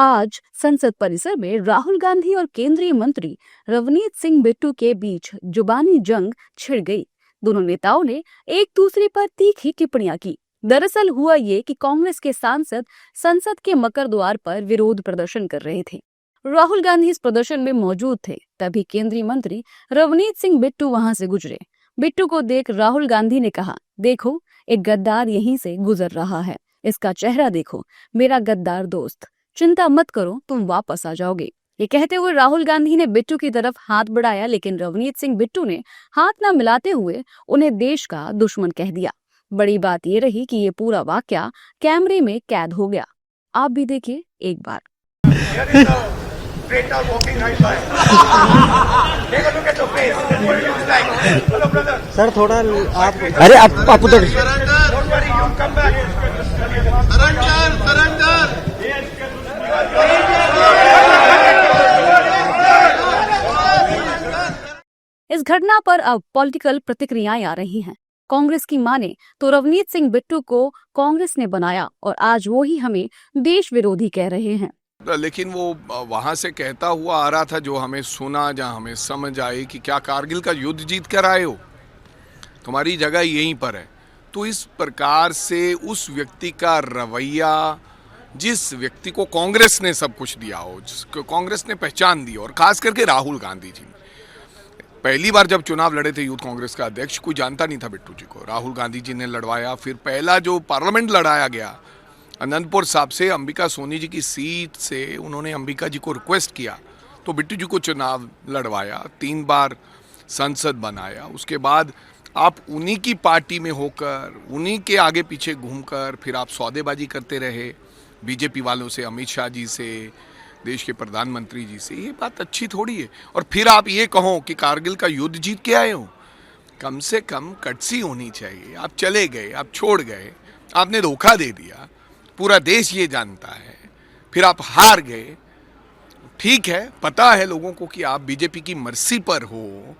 आज संसद परिसर में राहुल गांधी और केंद्रीय मंत्री रवनीत सिंह बिट्टू के बीच जुबानी जंग छिड़ गई। दोनों नेताओं ने एक दूसरे पर तीखी टिप्पणियां की। दरअसल हुआ ये कि कांग्रेस के सांसद संसद के मकर द्वार पर विरोध प्रदर्शन कर रहे थे। राहुल गांधी इस प्रदर्शन में मौजूद थे, तभी केंद्रीय मंत्री रवनीत सिंह बिट्टू वहां से गुजरे। बिट्टू को देख राहुल गांधी ने कहा, देखो एक गद्दार यहीं से गुजर रहा है, इसका चेहरा देखो, मेरा गद्दार दोस्त, चिंता मत करो, तुम वापस आ जाओगे। ये कहते हुए राहुल गांधी ने बिट्टू की तरफ हाथ बढ़ाया, लेकिन रवनीत सिंह बिट्टू ने हाथ न मिलाते हुए उन्हें देश का दुश्मन कह दिया। बड़ी बात ये रही कि ये पूरा वाकया कैमरे में कैद हो गया। आप भी देखिए एक बार। सर थोड़ा आप, अरे आप उधर इस घटना पर अब पॉलिटिकल प्रतिक्रियाएं आ रही हैं। कांग्रेस की माने तो रवनीत सिंह बिट्टू को कांग्रेस ने बनाया और आज वो ही हमें देश विरोधी कह रहे हैं। लेकिन वो वहां से कहता हुआ आ रहा था, जो हमें सुना, जहां हमें समझ आई कि क्या कारगिल का युद्ध जीत कर आए हो, तुम्हारी जगह यहीं पर है। तो इस प्रकार से उस व्यक्ति का रवैया, जिस व्यक्ति को कांग्रेस ने सब कुछ दिया हो, जिसको कांग्रेस ने पहचान दी, और खास करके राहुल गांधी जी, पहली बार जब चुनाव लड़े थे यूथ कांग्रेस का अध्यक्ष, कोई जानता नहीं था बिट्टू जी को, राहुल गांधी जी ने लड़वाया। फिर पहला जो पार्लियामेंट लड़ाया गया अनंतपुर साहब से, अंबिका सोनी जी की सीट से उन्होंने अंबिका जी को रिक्वेस्ट किया तो बिट्टू जी को चुनाव लड़वाया, 3 बार संसद बनाया। उसके बाद आप उन्हीं की पार्टी में होकर, उन्हीं के आगे पीछे घूमकर फिर आप सौदेबाजी करते रहे बीजेपी वालों से, अमित शाह जी से, देश के प्रधानमंत्री जी से। ये बात अच्छी थोड़ी है। और फिर आप ये कहो कि कारगिल का युद्ध जीत के आए हो, कम से कम कटसी होनी चाहिए। आप चले गए, आप छोड़ गए, आपने धोखा दे दिया, पूरा देश ये जानता है, फिर आप हार गए। ठीक है, पता है लोगों को कि आप बीजेपी की मर्जी पर हो,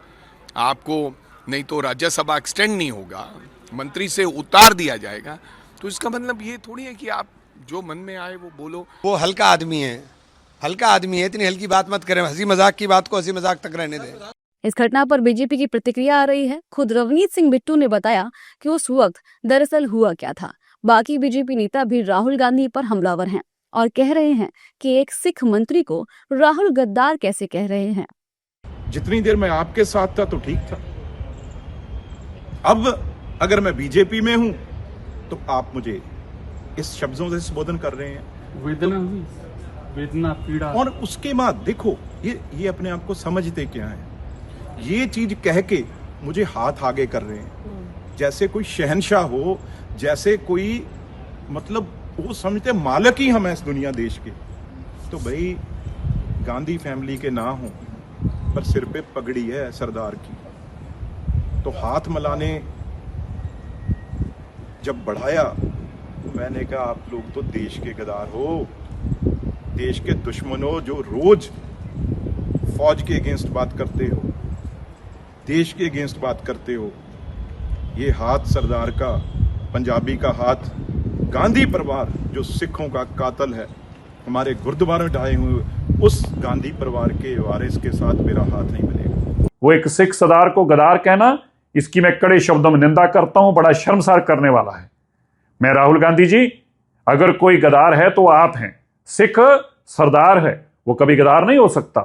आपको नहीं तो राज्यसभा एक्सटेंड नहीं होगा, मंत्री से उतार दिया जाएगा। तो इसका मतलब ये थोड़ी है कि आप जो मन में आए वो बोलो। वो हल्का आदमी है, हल्का आदमी है, इतनी हल्की बात मत करें। हंसी मजाक की बात को हंसी मजाक तक रहने दें। इस घटना पर बीजेपी की प्रतिक्रिया आ रही है। खुद रवनीत सिंह बिट्टू ने बताया कि उस वक्त दरअसल हुआ क्या था। बाकी बीजेपी नेता भी राहुल गांधी पर हमलावर हैं और कह रहे हैं कि एक सिख मंत्री को राहुल गद्दार कैसे कह रहे हैं। जितनी देर मैं आपके साथ था तो ठीक था, अब अगर मैं बीजेपी में हूं तो आप मुझे इस शब्दों से संबोधन कर रहे हैं। वेदना, पीड़ा। और उसके बाद देखो, ये अपने आप को समझते क्या है, ये चीज कह के मुझे हाथ आगे कर रहे हैं जैसे कोई शहंशाह हो, जैसे कोई, मतलब वो समझते मालिक ही हम हैं इस दुनिया देश के। तो भाई गांधी फैमिली के ना हो, पर सिर पे पगड़ी है सरदार की। तो हाथ मिलाने जब बढ़ाया तो मैंने कहा, आप लोग तो देश के गद्दार हो, देश के दुश्मनों, जो रोज फौज के अगेंस्ट बात करते हो, देश के अगेंस्ट बात करते हो। ये हाथ सरदार का, पंजाबी का हाथ, गांधी परिवार जो सिखों का कातल है, हमारे गुरुद्वारे ढाए हुए, उस गांधी परिवार के वारिस के साथ मेरा हाथ नहीं मिलेगा। वो एक सिख सरदार को गद्दार कहना, इसकी मैं कड़े शब्दों में निंदा करता हूं। बड़ा शर्मसार करने वाला है। मैं राहुल गांधी जी, अगर कोई गद्दार है तो आप हैं। सिख सरदार है, वो कभी गद्दार नहीं हो सकता।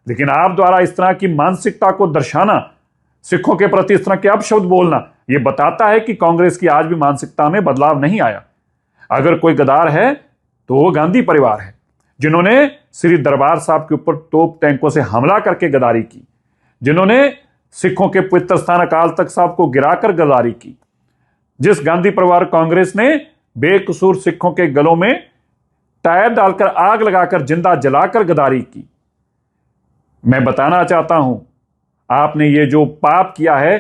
लेकिन आप द्वारा इस तरह की मानसिकता को दर्शाना, सिखों के प्रति इस तरह के अपशब्द बोलना, यह बताता है कि कांग्रेस की आज भी मानसिकता में बदलाव नहीं आया। अगर कोई गद्दार है तो वो गांधी परिवार है, जिन्होंने श्री दरबार साहब के ऊपर तोप टैंकों से हमला करके गद्दारी की, जिन्होंने सिखों के पवित्र स्थान अकाल तख्त साहब को गिराकर गद्दारी की, जिस गांधी परिवार कांग्रेस ने बेकसूर सिखों के गलों में टायर डालकर आग लगाकर जिंदा जलाकर गद्दारी की। मैं बताना चाहता हूं, आपने ये जो पाप किया है,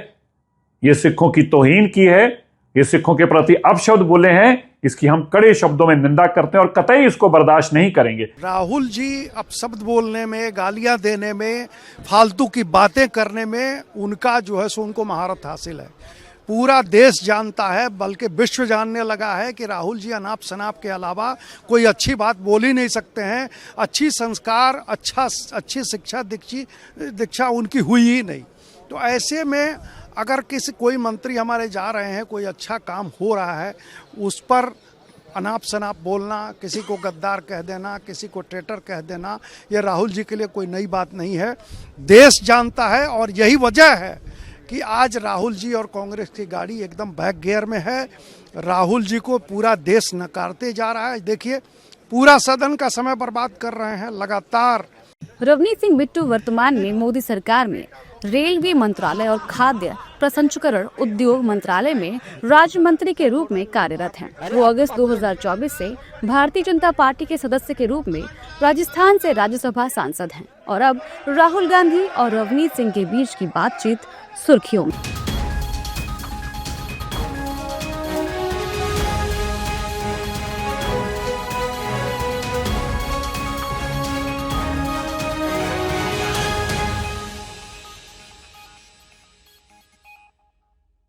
ये सिखों की तौहीन की है, ये सिखों के प्रति अपशब्द बोले हैं, इसकी हम कड़े शब्दों में निंदा करते हैं और कतई इसको बर्दाश्त नहीं करेंगे। राहुल जी अपशब्द बोलने में, गालियां देने में, फालतू की बातें करने में उनका जो है सो उनको महारत हासिल है। पूरा देश जानता है, बल्कि विश्व जानने लगा है कि राहुल जी अनाप शनाप के अलावा कोई अच्छी बात बोल ही नहीं सकते हैं। अच्छी संस्कार, अच्छी शिक्षा दीक्षा उनकी हुई ही नहीं। तो ऐसे में अगर कोई मंत्री हमारे जा रहे हैं, कोई अच्छा काम हो रहा है, उस पर अनाप शनाप बोलना, किसी को गद्दार कह देना, किसी को ट्रेटर कह देना, ये राहुल जी के लिए कोई नई बात नहीं है। देश जानता है और यही वजह है कि आज राहुल जी और कांग्रेस की गाड़ी एकदम बैक गियर में है। राहुल जी को पूरा देश नकारते जा रहा है। देखिए, पूरा सदन का समय बर्बाद कर रहे हैं लगातार। रवनीत सिंह बिट्टू वर्तमान में मोदी सरकार में रेलवे मंत्रालय और खाद्य प्रसंस्करण उद्योग मंत्रालय में राज्य मंत्री के रूप में कार्यरत हैं। वो अगस्त 2024 से भारतीय जनता पार्टी के सदस्य के रूप में राजस्थान से राज्यसभा सांसद हैं और अब राहुल गांधी और रवनीत सिंह के बीच की बातचीत सुर्खियों में।